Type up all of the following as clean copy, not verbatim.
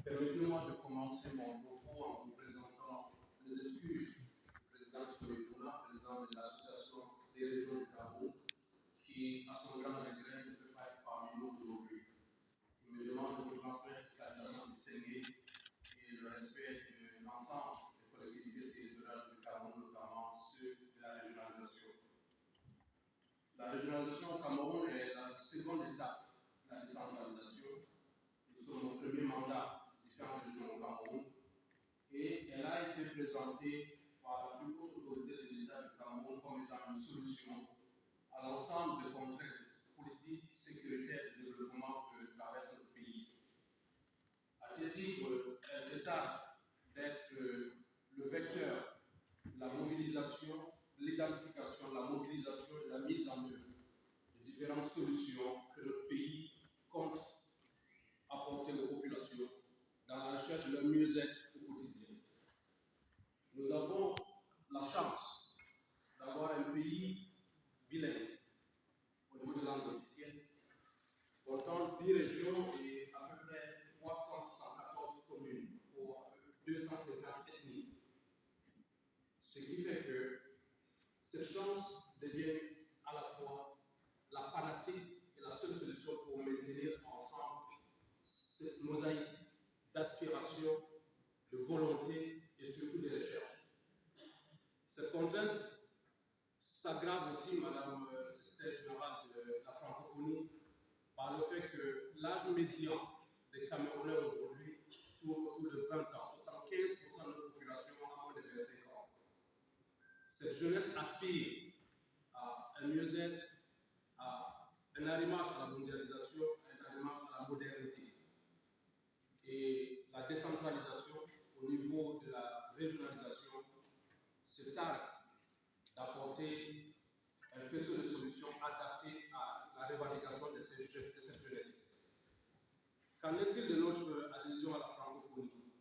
Permettez-moi de commencer mon propos en vous présentant les excuses du président Soumetouna, président de l'Association des régions du Cameroun, qui, à son grand regret, ne peut pas être parmi nous aujourd'hui. Il me demande de vous transmettre ses salutations distinguées et le respect de l'ensemble des collectivités territoriales du Cameroun, notamment ceux de la régionalisation. La régionalisation au Cameroun est la seconde étape de la décentralisation. Nous sommes au premier mandat de différentes régions au Cameroun et elle a été présentée par la plus haute autorité de l'État du Cameroun comme étant une solution à l'ensemble des contraintes politiques, sécuritaires et de développement que traverse notre pays. À ce titre, elle s'étale d'être le vecteur de la mobilisation, de l'identification, de la mobilisation et de la mise en œuvre de différentes solutions que notre pays compte apporter aux populations dans la recherche de leur mieux-être au quotidien. Nous avons la chance d'avoir un pays bilingue au niveau de langue officielle, portant 10 régions et à peu près 374 communes pour 250 ethnies. Ce qui fait que cette chance devient à la fois la panacée et la seule solution pour maintenir ensemble cette mosaïque d'aspiration, de volonté et surtout de recherche. Cette contrainte s'aggrave aussi, Madame la secrétaire générale de la francophonie, par le fait que l'âge médian des Camerounais aujourd'hui tourne autour de 20 ans. 75% de la population a moins de 25 ans. Cette jeunesse aspire à un mieux-être, à un arrimage à la mondialisation, à un arrimage à la modernité. Et la décentralisation au niveau de la régionalisation se targue d'apporter un faisceau de solutions adaptées à la revendication de cette jeunesse. Qu'en est-il de notre adhésion à la francophonie?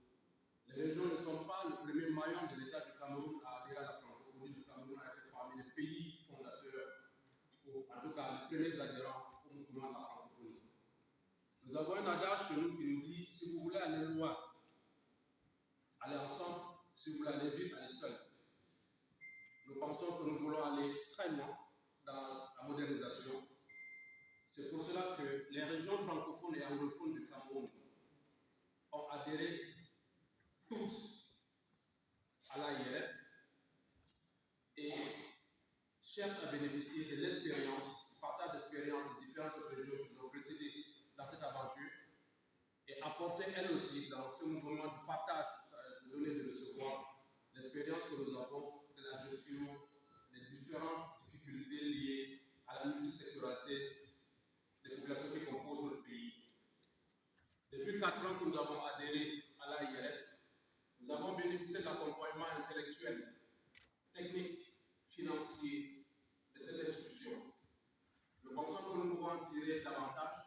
Les régions ne sont pas le premier maillon de l'État du Cameroun à adhérer à la francophonie. Le Cameroun a été parmi les pays fondateurs, ou en tout cas les premiers adhérents au mouvement de la francophonie. Nous avons un adage chez nous qui nous dit: si vous voulez aller loin, allez ensemble; si vous voulez aller vite, allez seul. Nous pensons que nous voulons aller très loin dans la modernisation. C'est pour cela que les régions francophones et anglophones du Cameroun ont adhéré tous à l'AIRF et cherchent à bénéficier de l'expérience, du partage d'expérience des différentes régions qui nous ont précédés dans cette aventure et apporter elles aussi dans ce mouvement de partage, de donner et de recevoir, l'expérience que nous avons de la gestion des différentes difficultés liées à la multisectoralité des populations qui composent notre pays. Depuis 4 ans que nous avons adhéré à l'AIRF, nous avons bénéficié de l'accompagnement intellectuel, technique, financier de cette institution. Nous pensons que nous pouvons en tirer davantage,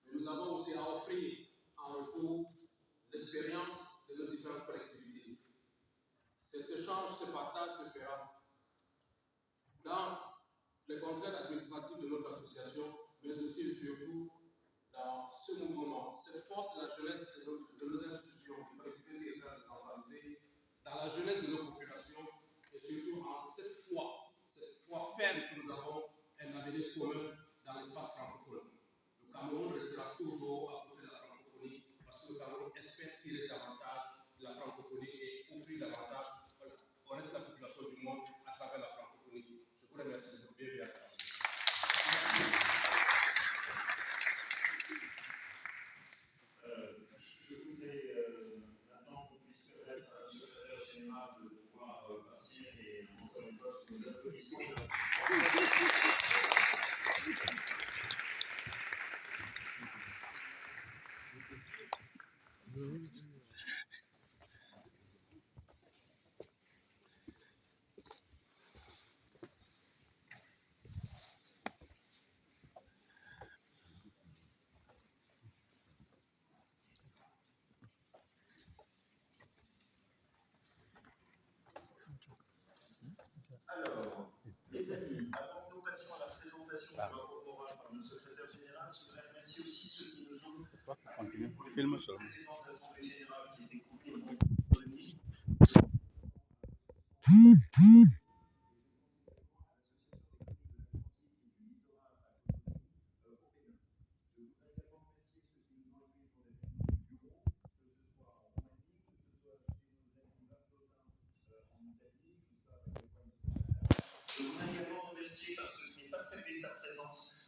mais nous avons aussi à offrir en retour l'expérience de nos différentes collectivités. Cet échange, ce partage se fera dans les contraintes administratives de notre association, mais aussi et surtout dans ce mouvement, cette force de la jeunesse de nos institutions, des collectivités territoriales décentralisées, dans la jeunesse de nos populations, et surtout en cette foi ferme que nous avons un avenir commun dans l'espace francophone. Le Cameroun restera toujours à côté de la francophonie parce que le Cameroun espère tirer davantage de la francophonie et offrir davantage au reste de la population du monde à travers la francophonie. Je vous remercie de votre bien. Je voudrais maintenant qu'on puisse permettre à notre secrétaire général de pouvoir partir et encore une fois, nous applaudissons. Alors, les amis, avant que nous passions à la présentation du rapport oral par notre secrétaire général, je voudrais remercier aussi ceux qui nous ont accueillis pour les précédentes assemblées générales. Je voudrais également remercier, parce que je n'ai pas salué sa présence,